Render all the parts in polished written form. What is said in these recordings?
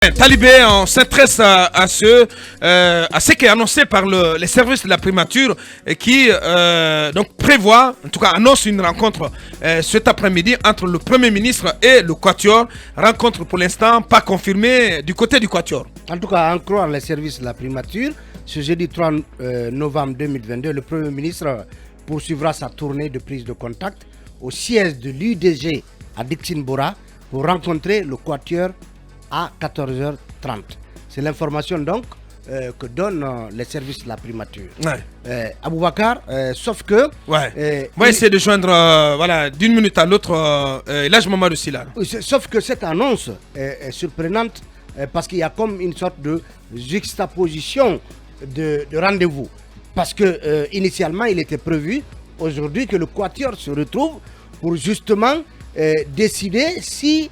Talibé, on s'intéresse à ce qui est annoncé par les services de la primature et qui donc prévoit, en tout cas annonce une rencontre cet après-midi entre le Premier ministre et le Quatuor. Rencontre pour l'instant pas confirmée du côté du Quatuor. En tout cas, en croire les services de la primature, ce jeudi 3 novembre 2022, le Premier ministre poursuivra sa tournée de prise de contact au siège de l'UDG à Dixinbora pour rencontrer le Quatuor à 14h30. C'est l'information donc que donnent les services de la primature. Ouais. Aboubakar, sauf que... Ouais. On va essayer de joindre d'une minute à l'autre l'âge Mamadou Sylla. Sauf que cette annonce est surprenante parce qu'il y a comme une sorte de juxtaposition de rendez-vous. Parce que initialement, il était prévu aujourd'hui que le Quatuor se retrouve pour justement décider si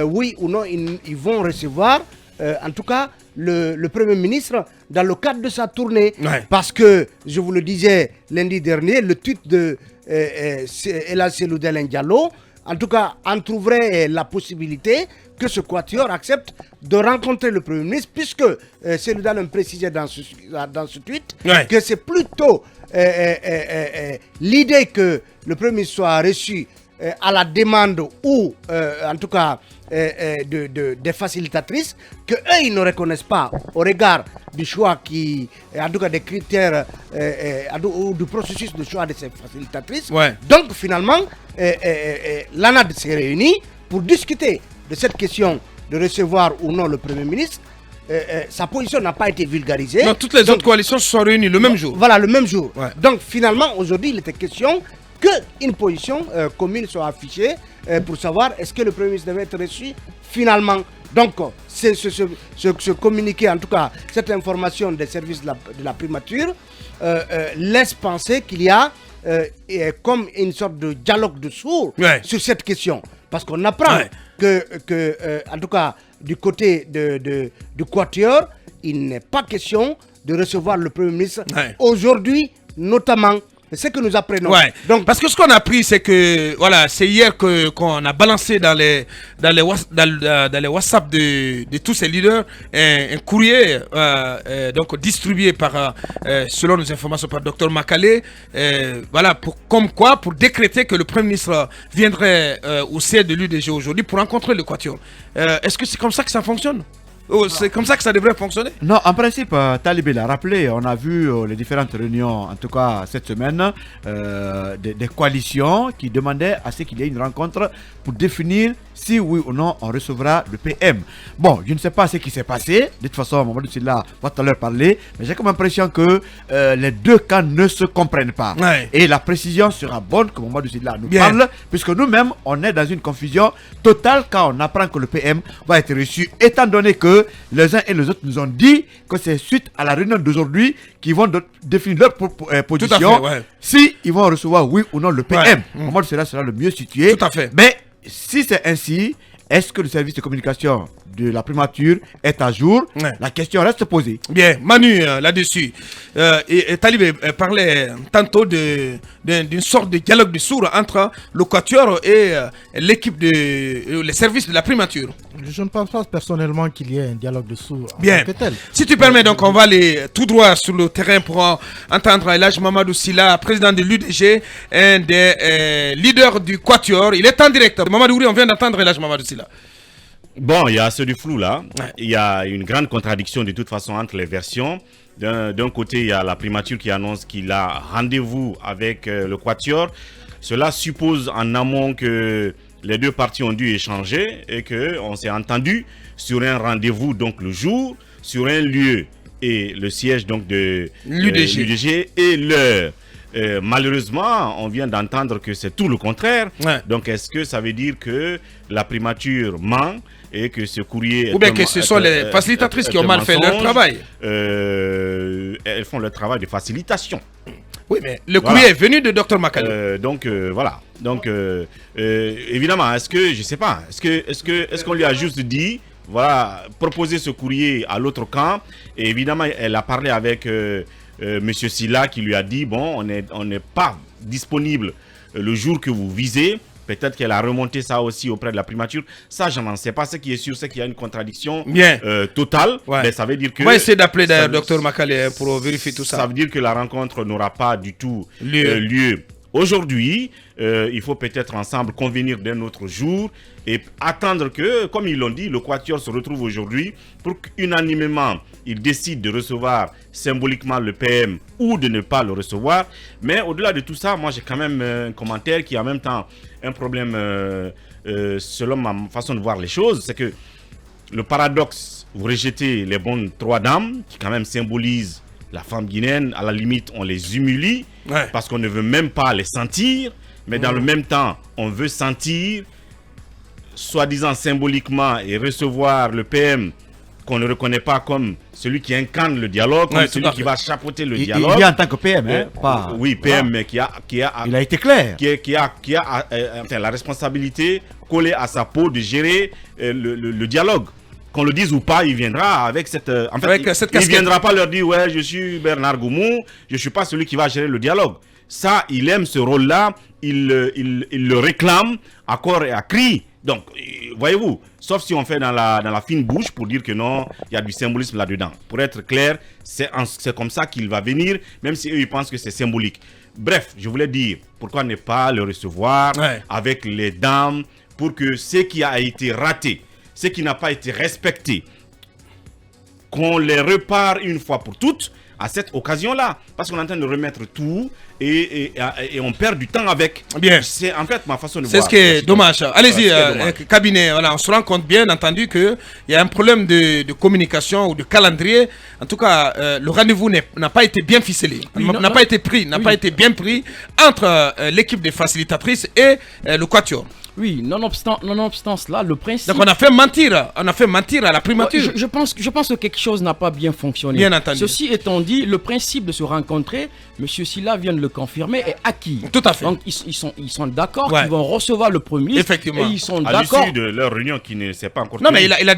oui ou non ils vont recevoir en tout cas le Premier ministre dans le cadre de sa tournée. Ouais. Parce que, je vous le disais lundi dernier, le tweet de El Seloudel Diallo, en tout cas, entrouvrait la possibilité que ce Quatuor accepte de rencontrer le Premier ministre, puisque Seloudel précisait dans ce tweet que c'est plutôt l'idée que le Premier ministre soit reçu à la demande ou en tout cas des facilitatrices que eux ils ne reconnaissent pas au regard du choix qui en tout cas des critères ou du processus de choix de ces facilitatrices. Donc finalement l'ANAD s'est réunie pour discuter de cette question de recevoir ou non le Premier ministre. Sa position n'a pas été vulgarisée. Non, toutes les autres coalitions se sont réunies le même jour. Voilà, le même jour. Ouais. Donc finalement aujourd'hui il était question qu'une position commune soit affichée pour savoir est-ce que le Premier ministre devait être reçu finalement. Donc, ce communiqué, en tout cas, cette information des services de la primature laisse penser qu'il y a comme une sorte de dialogue de sourds sur cette question. Parce qu'on apprend que en tout cas, du côté du Quatuor, il n'est pas question de recevoir le Premier ministre aujourd'hui, notamment. C'est ce que nous apprenons. Donc, parce que ce qu'on a appris, c'est que c'est hier qu'on a balancé dans les WhatsApp de tous ces leaders un courrier donc distribué par selon nos informations par Dr Makale, pour décréter que le Premier ministre viendrait au siège de l'UDG aujourd'hui pour rencontrer le Quatuor. Est-ce que c'est comme ça que ça fonctionne? C'est comme ça que ça devrait fonctionner? Non, en principe, Talibé l'a rappelé, on a vu les différentes réunions, en tout cas cette semaine, des coalitions qui demandaient à ce qu'il y ait une rencontre pour définir si oui ou non on recevra le PM. Bon, je ne sais pas ce qui s'est passé, de toute façon, Mamadou Sylla va tout à l'heure parler, mais j'ai comme l'impression que les deux camps ne se comprennent pas. Et la précision sera bonne que Mamadou Sylla nous parle, puisque nous-mêmes, on est dans une confusion totale quand on apprend que le PM va être reçu, étant donné que les uns et les autres nous ont dit que c'est suite à la réunion d'aujourd'hui qu'ils vont définir leur position, si ils vont recevoir oui ou non le PM. Mamadou Sylla sera le mieux situé. Tout à fait. Mais si c'est ainsi, est-ce que le service de communication de la primature est à jour? La question reste posée. Bien, Manu, là-dessus, et Talibé parlait tantôt d'une sorte de dialogue de sourds entre le Quatuor et l'équipe les services de la primature. Je ne pense pas personnellement qu'il y ait un dialogue de sourds. Bien, si tu permets, donc on va aller tout droit sur le terrain pour entendre Elhadji Mamadou Sylla, président de l'UDG, un des leaders du Quatuor. Il est en direct. Mamadou Ouri, on vient d'entendre Elhadji Mamadou Sylla. Bon, il y a ce du flou là. Il y a une grande contradiction de toute façon entre les versions. D'un côté, il y a la primature qui annonce qu'il a rendez-vous avec le Quatuor. Cela suppose en amont que les deux parties ont dû échanger et qu'on s'est entendu sur un rendez-vous, donc le jour, sur un lieu et le siège donc de l'UDG et l'heure. Malheureusement, on vient d'entendre que c'est tout le contraire. Donc, est-ce que ça veut dire que la primature ment et que ce courrier... Ou bien que ce sont les facilitatrices qui ont mal fait leur travail? Elles font leur travail de facilitation. Oui, mais le courrier est venu de Dr Makale. Donc, voilà. Donc, évidemment, est-ce que, je ne sais pas, est-ce qu'on lui a juste dit, voilà, proposer ce courrier à l'autre camp? Et évidemment, elle a parlé avec... Monsieur Sylla qui lui a dit bon, on n'est pas disponible le jour que vous visez Peut-être qu'elle a remonté ça aussi auprès de la primature. Ça, je n'en sais pas. Ce qui est sûr, c'est qu'il y a une contradiction Bien. totale. Ouais. Mais ça veut dire que... On va essayer d'appeler d'ailleurs ça- Dr Makale pour vérifier tout ça. Ça veut dire que la rencontre n'aura pas du tout Lieu. lieu. Aujourd'hui, il faut peut-être ensemble convenir d'un autre jour et attendre que, comme ils l'ont dit, le Quatuor se retrouve aujourd'hui pour qu'unanimement, ils décident de recevoir symboliquement le PM ou de ne pas le recevoir. Mais au-delà de tout ça, moi j'ai quand même un commentaire qui est en même temps un problème selon ma façon de voir les choses. C'est que le paradoxe, vous rejetez les bonnes trois dames qui quand même symbolisent la femme guinéenne, à la limite on les humilie Ouais. parce qu'on ne veut même pas les sentir, mais dans le même temps on veut sentir, soi-disant symboliquement, et recevoir le PM qu'on ne reconnaît pas comme celui qui incarne le dialogue, comme Ouais, celui tout à qui fait. va chapeauter le Il dialogue. y a en tant que PM, hein, pas. Oui, PM, mais qui a Il a été clair. qui a enfin, la responsabilité collée à sa peau de gérer le dialogue. Qu'on le dise ou pas, il viendra avec cette... en fait, Avec cette il casquette. viendra pas leur dire, ouais, je suis Bernard Goumou, je suis pas celui qui va gérer le dialogue. Ça, il aime ce rôle-là, il le réclame à corps et à cri. Donc, voyez-vous, sauf si on fait dans la fine bouche pour dire que non, il y a du symbolisme là-dedans. Pour être clair, c'est comme ça qu'il va venir, même si eux, ils pensent que c'est symbolique. Bref, je voulais dire, pourquoi ne pas le recevoir avec les dames pour que ce qui a été raté, ce qui n'a pas été respecté, qu'on les repart une fois pour toutes à cette occasion-là. Parce qu'on est en train de remettre tout et on perd du temps avec. Bien. C'est en fait ma façon de C'est voir. ce qui est dommage. Allez-y, C'est ce qui est dommage. cabinet. Voilà, on se rend compte bien entendu qu'il y a un problème de communication ou de calendrier. En tout cas, le rendez-vous n'a pas été bien ficelé. Oui, n'a pas été pris, n'a pas été bien pris entre l'équipe des facilitatrices et le Quatuor. Oui, nonobstant cela, le principe... Donc on a fait mentir à la primature. Je pense que quelque chose n'a pas bien fonctionné. Bien entendu. Ceci étant dit, le principe de se rencontrer, M. Silla vient de le confirmer, est acquis. Tout à fait. Donc ils sont d'accord Ouais. qu'ils vont recevoir le Premier ministre. Effectivement. Et ils sont À d'accord. l'issue de leur réunion qui ne s'est pas encore Non, mais tenue. il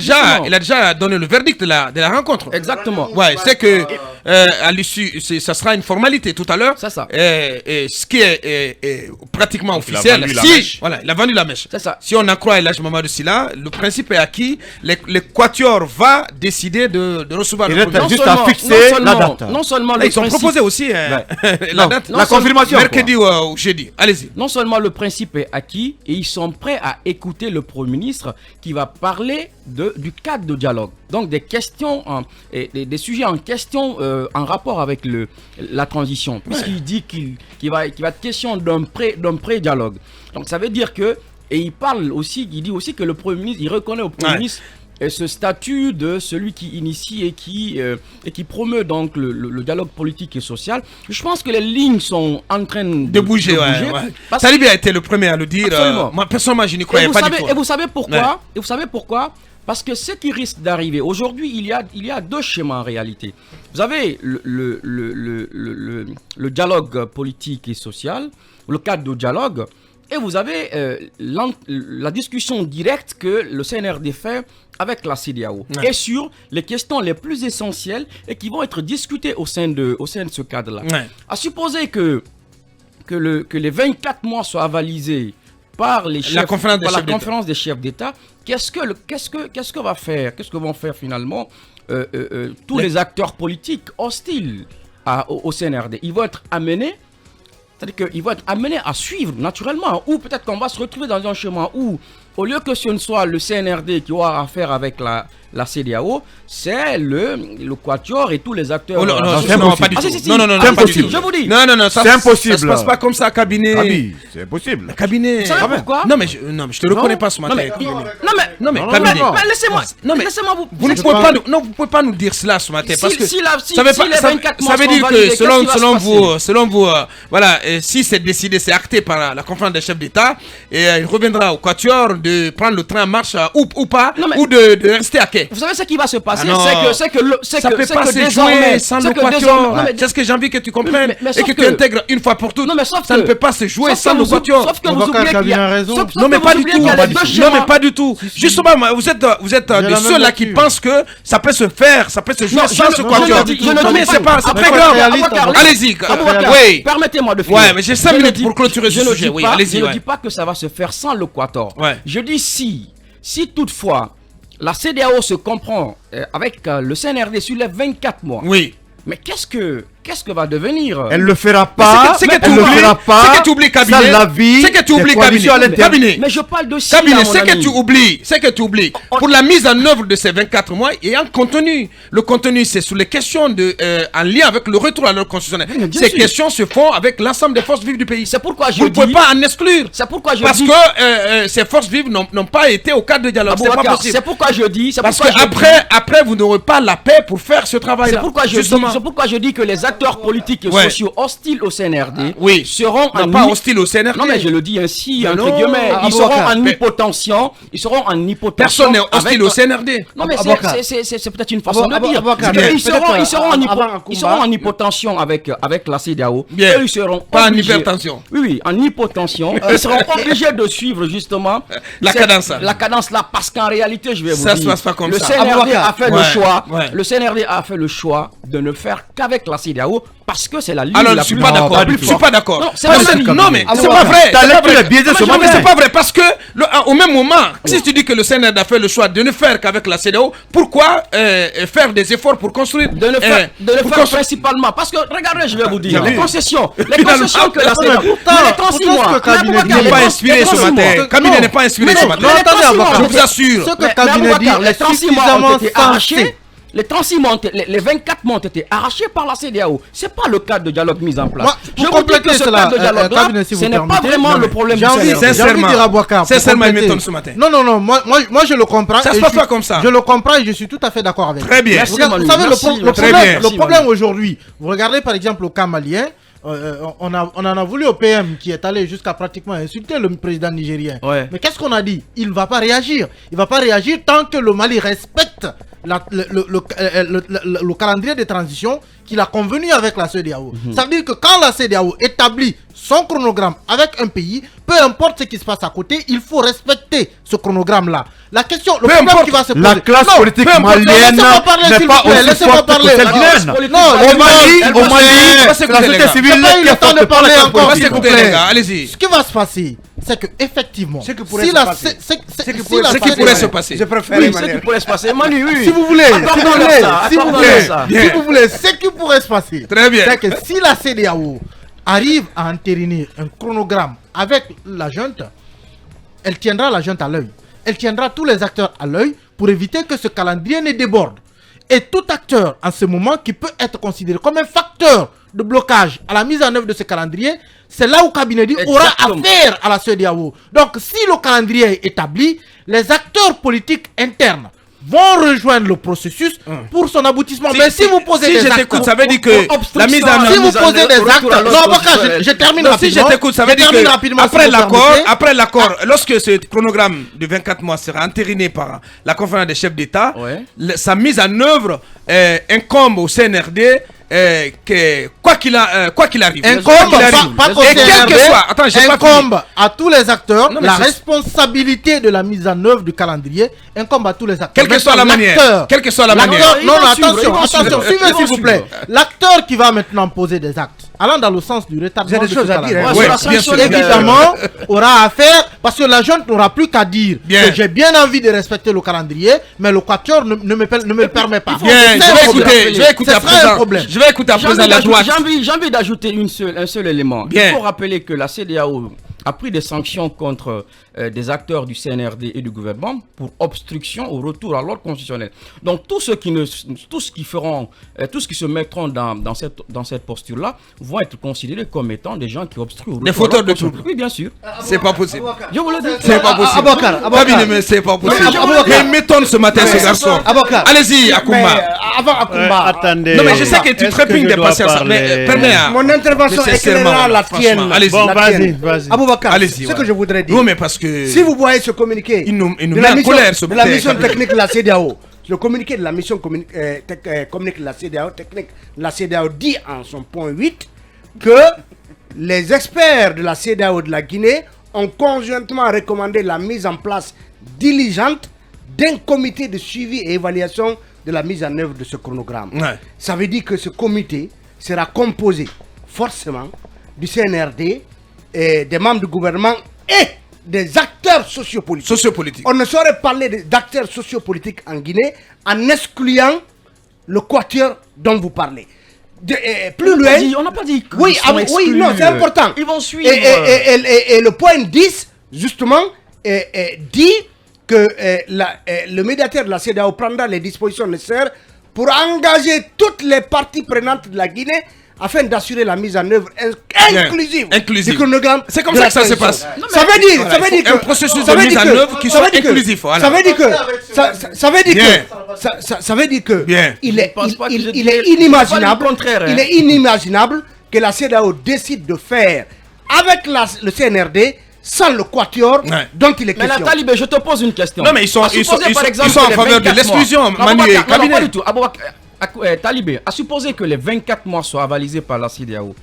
a déjà donné le verdict de la rencontre. Exactement. Ouais, c'est que à l'issue, ça sera une formalité tout à l'heure. C'est ça. Et ce qui est pratiquement il a officiel, vendu la si, mèche. voilà, il a vendu la mèche. C'est ça. Si on en croit Elhadji Mamadou Sylla, le principe est acquis. Le Quatuor va décider de recevoir Il le est Premier juste ministre. à fixer la date. Non seulement Là, le ils ont principe, proposé aussi la date. la confirmation. Mercredi ou jeudi. Allez-y. non seulement le principe est acquis, et ils sont prêts à écouter le Premier ministre qui va parler du cadre de dialogue. Donc des questions, et des sujets en question en rapport avec la transition. Puisqu'il dit qu'il va être question d'un pré-dialogue. Donc ça veut dire que, et il dit aussi que le Premier ministre, il reconnaît au Premier ministre ce statut de celui qui initie et qui promeut donc le dialogue politique et social. Je pense que les lignes sont en train De bouger, ouais. Parce Talibé a été le premier à le dire. Absolument. Moi, personnellement, je n'y croyais pas du tout. Et vous savez pourquoi Ouais. Et vous savez pourquoi? Parce que ce qui risque d'arriver, aujourd'hui, il y a deux schémas en réalité. Vous avez le dialogue politique et social, le cadre de dialogue, et vous avez la discussion directe que le CNRD fait avec la CEDEAO, Ouais. et sur les questions les plus essentielles et qui vont être discutées au sein de ce cadre-là. Ouais. À supposer que les 24 mois soient avalisés par les chefs, conférence des par la chefs d'État. conférence des chefs d'État, qu'est-ce que vont faire finalement tous les acteurs politiques hostiles au CNRD? Ils vont être amenés, c'est-à-dire qu'ils vont être amenés à suivre naturellement, ou peut-être qu'on va se retrouver dans un chemin où, au lieu que ce ne soit le CNRD qui aura affaire avec la CEDEAO, c'est le Quatuor et tous les acteurs. Oh, non, non, c'est c'est non, impossible. pas du Ah, tout. si, si, Non, non, non, c'est non, pas du impossible. tout. Je vous dis. Non, non, non, C'est ça impossible. se passe pas comme ça, cabinet. Ah oui, c'est impossible. Cabinet. Vous savez pourquoi? Non, mais je te reconnais pas ce matin. Non mais, cabinet. non Non, mais Non, cabinet. non, non. mais laissez-moi, Non, mais laissez-moi Vous ne pouvez pas nous dire cela ce matin parce que si ça veut les 24 mois ça veut sont dire validés, que qu'est-ce qui va se selon vous, voilà, si c'est décidé, c'est acté par la conférence des chefs d'État et il reviendra au Quatuor de prendre le train en marche ou pas, Non, mais- ou de rester à quai. jouer. Vous savez ce qui va se passer, Ah non. c'est que Ça peut pas se jouer sans le quatuor. C'est ce que j'ai envie que tu comprennes mais et sauf que tu que- intègres une fois pour toutes. Non, mais sauf Ça que- ne peut pas se jouer sauf sans que le vous- quatuor. Sauf que vous Boubacar oubliez qu'il y Kabila a a raison. sauf- sauf Non mais que pas vous du oubliez tout. qu'il y a les deux Non schémas. mais pas du tout. Justement, vous êtes J'ai de la ceux-là même qui lecture. pensent que ça peut se faire, ça peut se jouer Non, sans ce je ne quatuor. dis- je ne Non dis mais pas- c'est pas Aboubacar, très grave. Aboubacar, Allez-y. Aboubacar, Oui. permettez-moi de finir. Ouais, mais j'ai 5 Je ne minutes dis- pour clôturer ce je ne sujet. dis Oui, pas- allez-y. Je ne ouais. dis pas que ça va se faire sans le quator. Ouais. Je dis si toutefois la CEDEAO se comprend avec le CNRD sur les 24 mois. Oui. Mais qu'est-ce que va devenir Elle le fera pas. C'est que tu Elle le oublies, fera pas. c'est que tu oublies sans cabinet. l'avis C'est que tu des oublies coalitions à cabinet. l'intérieur. Cabinet. Mais je parle de si, Cabinet, mon c'est que ami. tu oublies. Pour la mise en œuvre de ces 24 mois, il y a un contenu. Le contenu, c'est sur les questions en lien avec le retour à l'ordre constitutionnel. Mais bien Ces sûr. questions se font avec l'ensemble des forces vives du pays. C'est pourquoi je Vous ne dis. pouvez pas en exclure. C'est pourquoi je Parce dis. que ces forces vives n'ont pas été au cadre de dialogue. C'est pas Aboubacar, possible. c'est pourquoi je dis. c'est Parce pourquoi je dis- qu'après, vous n'aurez pas la paix pour faire ce travail-là. C'est pourquoi je dis que les acteurs politiques et Ouais. sociaux hostiles au CNRD Oui. seront Non, en pas hostile au CNRD. Non mais je le dis ainsi entre non, guillemets, ils Aboubacar, seront en mais- hypotension, Personne n'est hostile au CNRD. Non mais Aboubacar. c'est peut-être une façon de dire. Aboubacar, Parce que mais ils seront peut-être, ils seront en avant ils seront en hypotension avec la CEDEAO. Bien. Eux, ils seront Pas en obligés- hypertension. Oui, en hypotension. Ils seront obligés de suivre justement La cadence. La cadence là parce qu'en réalité, je vais vous Ça dire. se passe pas comme le ça. CNRD Aboubacar. a fait le Ouais, choix. ouais. Le CNRD a fait le choix de ne faire qu'avec la CEDEAO parce que c'est la ligne Alors, la je suis plus pas forte. d'accord. pas du Je tout. suis pas d'accord. Non, c'est Parce pas que- ça. Non, mais c'est pas Aboubacar. vrai. Ta C'est pas lecture vrai. est biaisée ce Non, mais matin. c'est pas vrai parce que au même moment, si tu dis que le CNRD a fait le choix de ne faire qu'avec la CEDEAO, pourquoi faire des efforts pour construire De le faire, pour construire- principalement parce que regardez, je vais vous dire J'ai les vu. concessions que la pourtant, CEDEAO, les 36 mois, pourtant, ce cabinet mais Aboubacar, Il n'est les pas 30 inspiré les ce 36 matin. mois. Camille n'est pas inspiré Mais ce non, matin. mais les 36 mois Je ont vous été- assure. Ce que Mais le cabinet Aboubacar, dit les est 36 mois ont suffisamment été sensé. arrachés. Les 36 mois, les 24 mois ont été arrachés par la CEDEAO. C'est pas le cadre de dialogue mis en place. Moi, Je pour vous dis compléter que ce cela, cadre de dialogue-là, cabinet, si ce vous n'est pas permettez. vraiment Non, le mais problème du j'ai envie CNRD. de Sincèrement. dire à Boubacar, pour Sincèrement, il compléter. m'étonne ce matin. Non, moi je le comprends. Ça se et passe je pas suis- comme ça. Je le comprends et je suis tout à fait d'accord avec. Très bien. Merci, Regarde, Manu. vous savez, Merci, le très problème, bien. le problème aujourd'hui, vous regardez par exemple au cas malien, on en a voulu au PM qui est allé jusqu'à pratiquement insulter le président nigérien. Ouais. Mais qu'est-ce qu'on a dit? Il ne va pas réagir. Il ne va pas réagir tant que le Mali respecte le calendrier de transition qu'il a convenu avec la CEDEAO. Ça veut dire que quand la CEDEAO établit son chronogramme avec un pays, peu importe ce qui se passe à côté, il faut respecter ce chronogramme-là. La question, le problème importe. qui va se poser... La classe Non, politique peu importe. malienne Laissez-moi parler, n'est s'il pas vous plaît. aussi Laissez-moi forte que parler. celle Non, guinéenne. non, Au Mali, elle au va Mali, se- la les société gars. civile J'ai pas eu n'est le temps de forte parler pas encore, On va s'il vous s'écouter, plaît. les gars. Allez-y. Ce qui va se passer, c'est que effectivement, Ce qui pourrait si se la- passer. c'est- Ce qui si pourrait- la Ce qui CEDEAO- pourrait se passer. Je préfère Oui, ce qui pourrait se passer. Manu, oui. Si vous voulez, Accordons-leur ça, si vous accordons-leur voulez, ça. Bien. si vous voulez, ce qui pourrait se passer, Très bien. c'est que si la CEDEAO arrive à entériner un chronogramme avec la junte, elle tiendra la junte à l'œil. Elle tiendra tous les acteurs à l'œil pour éviter que ce calendrier ne déborde. Et tout acteur en ce moment qui peut être considéré comme un facteur de blocage à la mise en œuvre de ce calendrier, c'est là où Kabinedi aura Exactement. affaire à la CEDEAO. Donc si le calendrier est établi, les acteurs politiques internes vont rejoindre le processus pour son aboutissement. Mais si vous posez si des je actes, t'écoute, ça veut dire que la mise en obstruction, si œuvre. vous posez des actes, retour à l'ordre non, Bokar, constitutionnel. je termine Non, si je rapidement. t'écoute, ça veut Je dire termine que rapidement, si après vous l'accord, permettez. après l'accord, lorsque ce chronogramme de 24 mois sera entériné par la conférence des chefs d'État, Ouais. sa mise en œuvre incombe au CNRD. Que quoi qu'il arrive, Incombe, quoi qu'il arrive. pas qu'au Et quel CNRD, que soit, attends, j'ai pas incombe à tous les acteurs, Non, mais la c'est- responsabilité de la mise en œuvre du calendrier incombe à tous les acteurs. Quelle que soit la Maintenant, manière, l'acteur- quelle que soit la l'acteur- manière. Ils non, vont non, suivre, attention, ils vont attention, suivre. suivez Ils vont s'il vous plaît. suivre. L'acteur qui va maintenant poser des actes, allant dans le sens du retardement J'ai des de choses ce à dire, calendrier, hein. Ouais, Ouais, sur la bien sanction, sûr. évidemment, aura affaire, parce que la junte n'aura plus qu'à dire Bien. que j'ai bien envie de respecter le calendrier, mais le quatuor ne me le permet pas. Bien, C'est je un vais problème. écouter, je vais écouter Ce à sera un présent. problème. Je vais écouter à présent la droite. J'ai envie d'ajouter un seul élément. Bien. Il faut rappeler que la CEDEAO a pris des sanctions contre des acteurs du CNRD et du gouvernement pour obstruction au retour à l'ordre constitutionnel. Donc tous ceux qui se mettront dans cette posture-là vont être considérés comme étant des gens qui obstruent au retour Des à fauteurs l'ordre de constitutionnel. troubles. Oui, bien sûr. C'est pas possible. Je vous le dis. C'est pas possible. Aboubacar, Cabinet, mais c'est pas possible. Aboubacar. Il m'étonne ce matin, ce garçon. Aboubacar. Allez-y, Mais, Akoumba. Avant Akoumba, Attendez. Non, mais je sais que tu Est-ce trépignes je de dois patience. parler Mais prenez un. Mon intervention Mais sincèrement, éclairera la franchement, tienne. allez-y. Bon, La vas-y, tienne. vas-y. Aboubacar, Allez-y, ce ouais. que je voudrais dire. Non, mais parce que. Si vous voyez ce communiqué Il nous de met la en mission, colère, ce de la matin, mission Kabila. technique de la CEDEAO, le communiqué de la mission communique de la CEDEAO, technique de la CEDEAO dit en son point 8 que les experts de la CEDEAO de la Guinée ont conjointement recommandé la mise en place diligente d'un comité de suivi et évaluation de la mise en œuvre de ce chronogramme. Ouais. Ça veut dire que ce comité sera composé forcément du CNRD, et des membres du gouvernement et des acteurs sociopolitiques. On ne saurait parler d'acteurs sociopolitiques en Guinée en excluant le quatuor dont vous parlez. Plus loin... On n'a pas dit que oui, non, c'est important. Ils vont suivre. Et le point 10, justement, dit que le médiateur de la CEDEAO prendra les dispositions nécessaires pour engager toutes les parties prenantes de la Guinée afin d'assurer la mise en œuvre inclusive. Du chronogramme. C'est comme ça que ça se passe. Ça veut dire que un processus de mise en œuvre qui soit inclusif. Voilà. Ça veut dire que il est inimaginable. Il est inimaginable que la CEDEAO décide de faire avec le CNRD sans le quatuor dont il est question. Mais Talibé, je te pose une question. Non, mais ils sont en faveur de l'exclusion, Manu et Cabinet. Pas du tout. Talibé, à supposer que les 24 mois soient avalisés par la CEDEAO,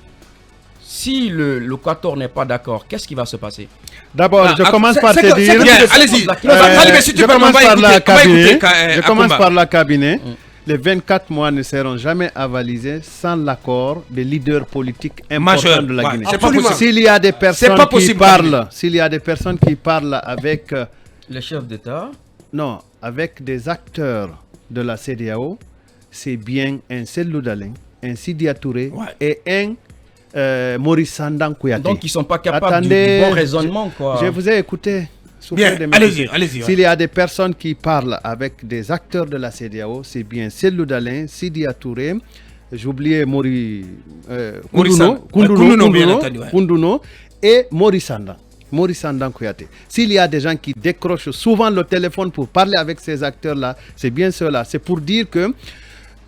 si le quatuor n'est pas d'accord, qu'est-ce qui va se passer? D'abord, je commence par te dire... Allez-y, Talibé, si tu peux je commence par la cabinet. Les 24 mois ne seront jamais avalisés sans l'accord des leaders politiques importants de la Guinée. S'il y a des personnes qui parlent avec... les chefs d'État? Non, avec des acteurs de la CEDEAO, c'est bien un Cellou Dalein, un Sidi Touré et un Maurice Sandan Kouyaté. Donc ils ne sont pas capables du bon raisonnement, quoi. Je vous ai écouté. Bien, allez-y. S'il y a des personnes qui parlent avec des acteurs de la CEDEAO, c'est bien Cellou Dalein, Sidi Touré, j'ai oublié Koundouno et Maurice Sandan Kouyaté. S'il y a des gens qui décrochent souvent le téléphone pour parler avec ces acteurs-là, c'est bien cela. C'est pour dire que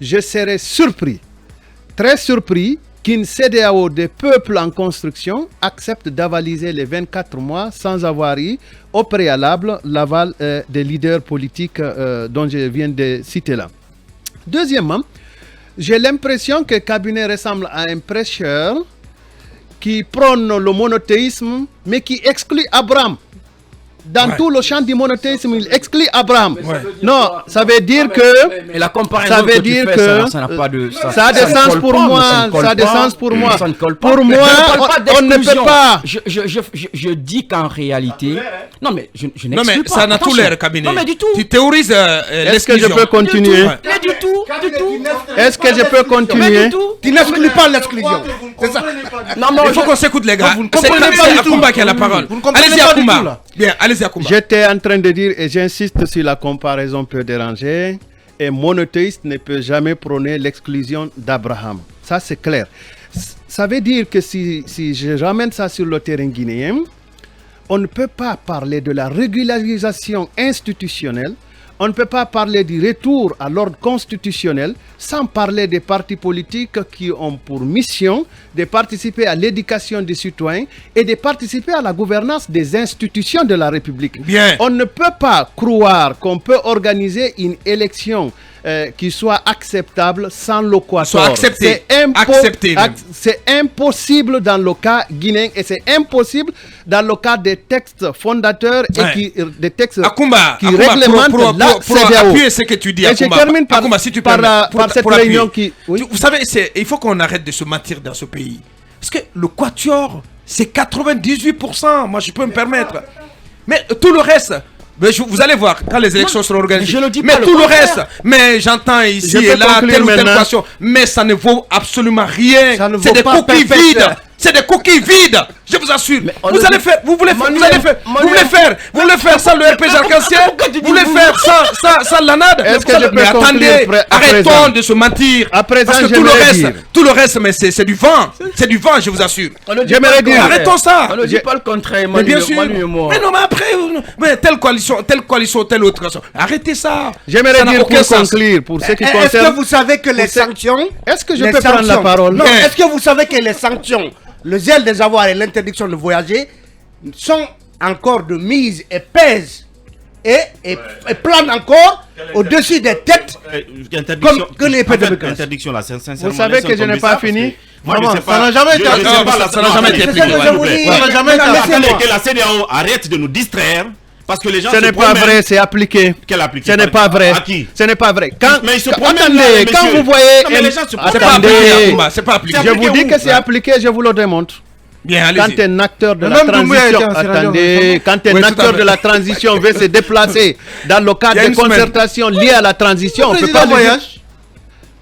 je serais surpris, très surpris, qu'une CEDEAO des peuples en construction accepte d'avaliser les 24 mois sans avoir eu au préalable l'aval des leaders politiques dont je viens de citer là. Deuxièmement, j'ai l'impression que le cabinet ressemble à un prêcheur qui prône le monothéisme mais qui exclut Abraham. Dans tout le champ du monothéisme, il exclut Abraham. Non, ça veut dire que... Mais la comparaison que tu fais, ça n'a pas de... Ça a des sens pour moi. Ça a des sens pour moi. Pour moi, on ne peut pas... Je dis qu'en réalité... Non, mais je n'exclus pas. Non, mais ça n'a tout l'air, cabinet. Non, mais du tout. Tu théorises Est-ce que je peux continuer? Mais du tout. Est-ce que je peux continuer? Tu n'exclus pas l'exclusion. C'est ça. Non, il faut qu'on s'écoute, les gars. C'est Akoumba qui a la parole. Allez-y, Akoumba. Bien, allez-y, Akoumba. J'étais en train de dire, et j'insiste si la comparaison peut déranger, un monothéiste ne peut jamais prôner l'exclusion d'Abraham. Ça, c'est clair. Ça veut dire que si je ramène ça sur le terrain guinéen, on ne peut pas parler de la régularisation institutionnelle, on ne peut pas parler du retour à l'ordre constitutionnel sans parler des partis politiques qui ont pour mission de participer à l'éducation des citoyens et de participer à la gouvernance des institutions de la République. Bien. On ne peut pas croire qu'on peut organiser une élection qui soit acceptable sans le quatuor. C'est impossible dans le cas guinéen et c'est impossible dans le cas des textes fondateurs et des textes qui réglementent la CEDEAO. Pour appuyer ce que tu dis, et je termine par, Akoumba, si tu par cette réunion qui... Oui. Vous savez, il faut qu'on arrête de se mentir dans ce pays. Parce que le quatuor, c'est 98%. Moi, je peux me permettre. Mais tout le reste... Mais vous allez voir quand les élections seront organisées. Je le dis mais pas tout le reste, mais j'entends ici et là telle ou telle question, mais ça ne vaut absolument rien. C'est des coquilles vides. C'est des coquilles vides. Je vous assure. Vous allez faire, vous voulez faire sans le RPG arc-en-ciel. Vous voulez faire sans l'ANAD. Mais attendez, arrêtons de se mentir. Parce que tout le reste, mais c'est du vent. C'est du vent, je vous assure. Arrêtons ça. On ne dit pas le contraire, mais bien sûr. Mais non, mais après, telle coalition, telle autre. Arrêtez ça. J'aimerais dire pour conclure, pour ce qui concerne... Est-ce que vous savez que les sanctions... Est-ce que je peux prendre la parole? Non, est-ce que vous savez que les sanctions, le zèle des avoirs et l'interdiction de voyager sont encore de mise et pèsent et plane encore au-dessus des têtes Interdiction. comme que l'épée de Bécresse. Interdiction là, sincèrement. Vous savez que je n'ai pas fini. Moi, je Vraiment, sais ça pas. n'a jamais été Je sais pas, ça n'a jamais été attendez, appliqué. s'il vous plaît. Ça n'a jamais été Attendez, appliqué. que la CEDEAO arrête de nous distraire. Parce que les gens Ce se n'est pas promènent. vrai, c'est appliqué. Quelle appliqué? Ce n'est pas vrai. À qui? Ce n'est pas vrai. Quand, Mais ils se promènent attendez, là, les quand messieurs. vous voyez... Non, mais les gens se promènent. C'est pas appliqué, Attendez, Akoumba, c'est pas appliqué. je vous dis que c'est Ouais. appliqué, je vous le démontre. Bien, Quand allez-y. un acteur de Mais la même Doumbouya transition, était en Sierra Leone, attendez, quand Oui, un tout à acteur fait. de la transition veut se déplacer dans le Il y cadre a de une semaine. concertation liée à la transition, on Le peut président pas le dire. voyage.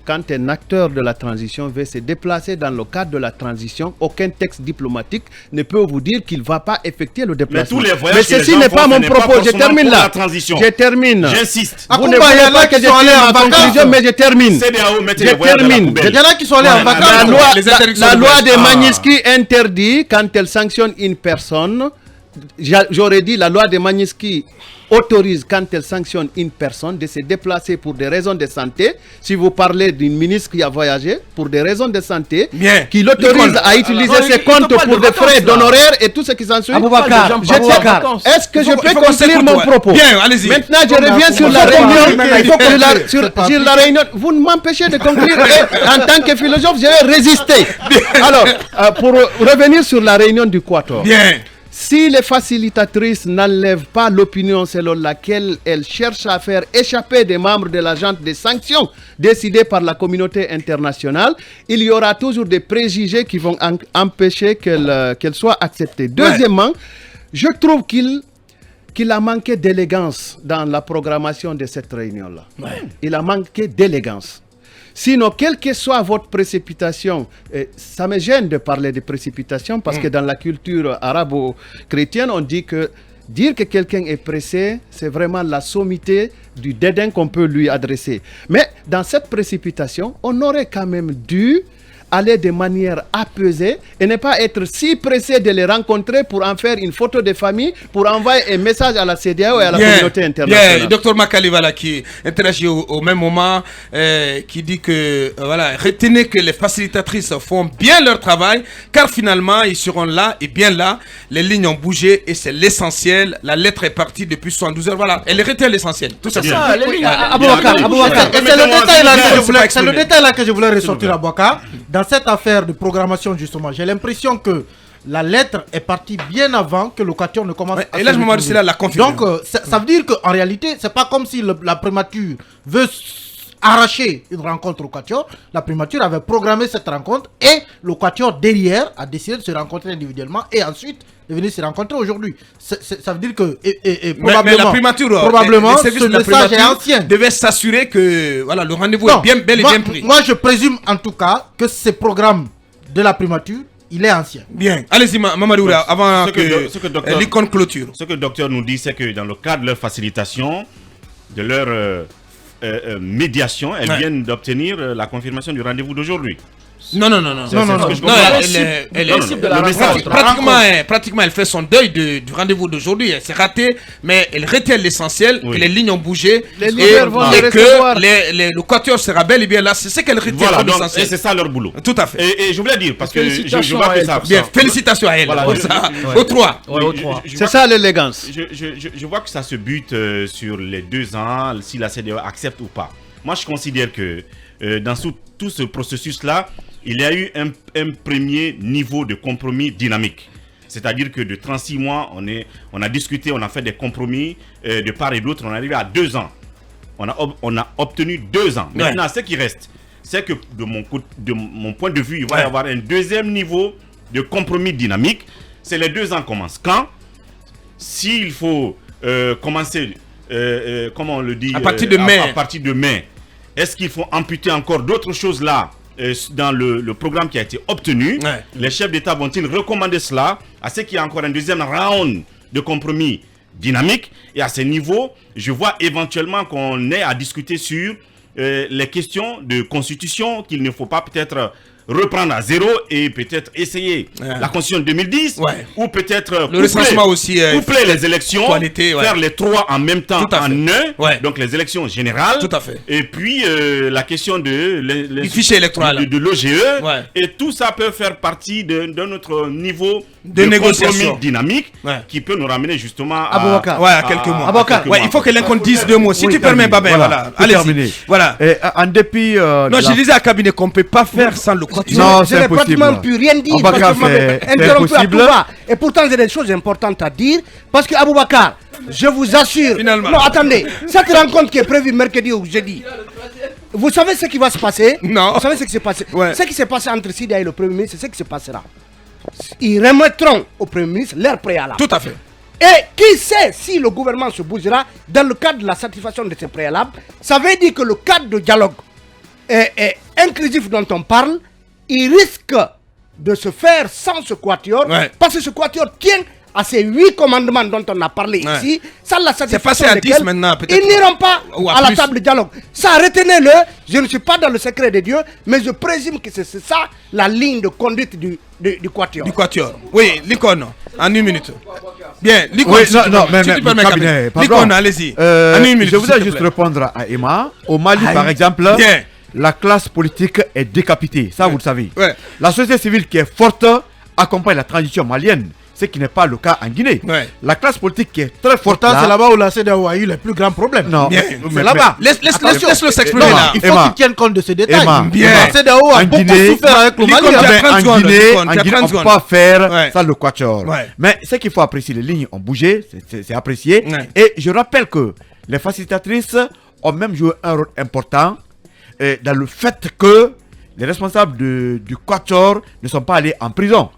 Quand un acteur de la transition veut se déplacer dans le cadre de la transition, aucun texte diplomatique ne peut vous dire qu'il ne va pas effectuer le déplacement. tous les voyages que les ceci gens n'est font, pas ce mon n'est pas propos. Je forcément termine pour là. la transition. Je termine. J'insiste. Vous Akoumba, ne il y voulez en a pas que qui je sont allés termine en ma vacances. conclusion, mais je termine. CEDEAO, mettez Je les voyages dans la termine. poubelle. Il y en a qui sont allés en Voilà, vacances. les interdictions La de loi voyage. de Ah. Magnitsky interdit quand elle sanctionne une personne. J'aurais dit la loi de Magnitsky autorise quand elle sanctionne une personne de se déplacer pour des raisons de santé. Si vous parlez d'une ministre qui a voyagé pour des raisons de santé, Bien. qui l'autorise Nicole. à utiliser Alors, ses il te comptes parle pour de des vacances, frais là. d'honoraires et tout ce qui s'ensuit. Aboubacar, gens Je parlent de tiens- vacances. Est-ce que Il je faut peux qu'on conclure s'écoute, mon ouais. propos? Bien, allez-y. Maintenant, je Non, reviens mais sur la faut réunion. conclure, il faut sur la- conclure. sur- C'est pas sur la réunion. Vous m'empêchez de conclure et en tant que philosophe, je vais résister. Alors, pour revenir sur la réunion du Quator. Bien. Si les facilitatrices n'enlèvent pas l'opinion selon laquelle elles cherchent à faire échapper des membres de la junte des sanctions décidées par la communauté internationale, il y aura toujours des préjugés qui vont empêcher qu'elles soient acceptées. Deuxièmement, je trouve qu'il a manqué d'élégance dans la programmation de cette réunion-là. Il a manqué d'élégance. Sinon, quelle que soit votre précipitation, ça me gêne de parler de précipitation parce que dans la culture arabo-chrétienne, on dit que dire que quelqu'un est pressé, c'est vraiment la sommité du dédain qu'on peut lui adresser. Mais dans cette précipitation, on aurait quand même dû aller de manière apaisée et ne pas être si pressé de les rencontrer pour en faire une photo de famille, pour envoyer un message à la CEDEAO et à la communauté internationale. Bien, Dr Makali, voilà, qui interagit au même moment, qui dit que, voilà, retenez que les facilitatrices font bien leur travail, car finalement, ils seront là et bien là. Les lignes ont bougé et c'est l'essentiel. La lettre est partie depuis 72 heures. Voilà, elle retient l'essentiel. Tout ça, Ça, les lignes- Aboubacar, Aboubacar. Et c'est le détail là que je voulais- Permettez-moi c'est le de détail là que je voulais ressortir à Boaka. Dans cette affaire de programmation, justement, j'ai l'impression que la lettre est partie bien avant que le Quatuor ne commence Ouais, à et là, se je me demande retrouver. si là, la confusion. Donc, ça veut dire qu'en réalité, c'est pas comme si la primature veut arracher une rencontre au Quatuor. La primature avait programmé cette rencontre et le Quatuor derrière a décidé de se rencontrer individuellement et ensuite de venir se rencontrer aujourd'hui. Ça veut dire que Mais probablement, la primature, probablement les services ce de la message est primature ancien. devaient s'assurer que voilà, le rendez-vous Non, est bien, bel et moi, bien pris. Moi, je présume en tout cas que ce programme de la primature, il est ancien. Bien, allez-y, Mamadou, là, avant Ce que docteur- l'icône clôture. Ce que le docteur nous dit, c'est que dans le cadre de leur facilitation, de leur médiation, elles Ouais. viennent d'obtenir la confirmation du rendez-vous d'aujourd'hui. Non, non. Non, non, ce que non. je Non, comprends. elle Non, non, principe de le la message. rencontre. pratiquement, elle fait son deuil du rendez-vous d'aujourd'hui. Elle s'est ratée, mais elle retient l'essentiel, Oui. que les lignes ont bougé Les et, leaders vont les recevoir. que le Quatuor sera bel et bien là. C'est ce qu'elle retient Voilà, comme donc, essentiel. et c'est ça leur boulot. Tout à fait. Et je voulais dire, parce que je Félicitations vois à que elle ça... pour Bien, ça- félicitations à elle. Voilà, Au je- ça, je- aux trois. Ouais, aux je- trois. je C'est vois ça l'élégance. je vois que ça se bute sur les 2 ans, si la CEDEAO accepte ou pas. Moi, je considère que dans tout ce processus-là, il y a eu un premier niveau de compromis dynamique. C'est-à-dire que de 36 mois, on a discuté, on a fait des compromis de part et d'autre, on est arrivé à 2 ans. On a obtenu 2 ans. Ouais. Maintenant, ce qui reste, c'est que de mon point de vue, il va y Ouais. avoir un deuxième niveau de compromis dynamique. C'est les 2 ans commencent quand? S'il faut commencer, comment on le dit, À partir de mai. à partir de mai, est-ce qu'il faut amputer encore d'autres choses là dans le programme qui a été obtenu? Ouais. Les chefs d'État vont-ils recommander cela à ce qu'il y a encore un deuxième round de compromis dynamique? Et à ce niveau, je vois éventuellement qu'on ait à discuter sur les questions de constitution qu'il ne faut pas peut-être reprendre à zéro et peut-être essayer la constitution de 2010 ou peut-être le recensement aussi coupler les élections, faire les trois en même temps en un, donc les élections générales. Tout à fait. Et puis la question du fichier électoral de l'OGE et tout ça peut faire partie de notre niveau de négociation dynamique qui peut nous ramener justement à quelques mois. Il faut que l'un dise 2 mots. Si tu permets, Babin, allez-y. Voilà. En dépit. Non, je disais à cabinet qu'on ne peut pas faire sans le quatuor. Non, je n'ai pratiquement plus rien dit. Et pourtant, j'ai des choses importantes à dire. Parce que Aboubakar, je vous assure. Finalement. Non, attendez. Cette rencontre qui est prévue mercredi ou jeudi. Vous savez ce qui va se passer? Non. Vous savez ce qui s'est passé? Ce qui s'est passé entre Sidia et le Premier ministre, c'est ce qui se passera. Ils remettront au Premier ministre leur préalable. Tout à fait. Et qui sait si le gouvernement se bougera dans le cadre de la satisfaction de ces préalables? Ça veut dire que le cadre de dialogue inclusif dont on parle, il risque de se faire sans ce quatuor, parce que ce quatuor tient à ces 8 commandements dont on a parlé ici, sans la satisfaction à 10 maintenant, ils n'iront pas à la table de dialogue. Ça, retenez-le, je ne suis pas dans le secret de Dieu, mais je présume que c'est ça la ligne de conduite du quatuor. Du quatuor. Oui, l'icône, en 1 minute. Bien, l'icône, l'icône, allez-y. Je voudrais juste répondre à Emma. Au Mali, par exemple, la classe politique est décapitée, ça vous le savez. La société civile qui est forte accompagne la transition malienne, ce qui n'est pas le cas en Guinée. La classe politique qui est très forte, c'est là-bas où la CEDEAO a eu les plus grands problèmes. Non, c'est là-bas. Laisse-le s'exprimer là. Il faut qu'il tienne compte de ces détails. La CEDEAO a beaucoup souffert avec le Mali. En Guinée, on ne peut pas faire ça le quatuor. Mais ce qu'il faut apprécier, les lignes ont bougé, c'est apprécié. Et je rappelle que les facilitatrices ont même joué un rôle important dans le fait que les responsables du quatuor ne sont pas allés en prison.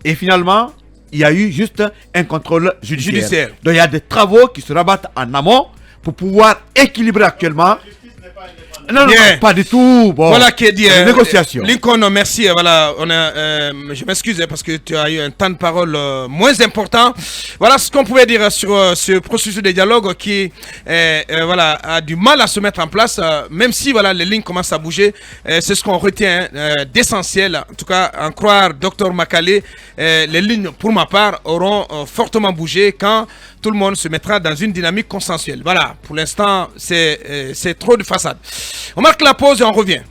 Et finalement, il y a eu juste un contrôle judiciaire. Donc il y a des travaux qui se rabattent en amont pour pouvoir équilibrer actuellement. Non, pas du tout. Bon, voilà qui est dit. Négociation. Lincoln, merci. Voilà, je m'excuse parce que tu as eu un temps de parole moins important. Voilà ce qu'on pouvait dire sur ce processus de dialogue qui a du mal à se mettre en place, même si les lignes commencent à bouger. C'est ce qu'on retient d'essentiel. En tout cas, en croire Dr Makale, les lignes, pour ma part, auront fortement bougé quand tout le monde se mettra dans une dynamique consensuelle. Voilà, pour l'instant, c'est trop de façade. On marque la pause et on revient.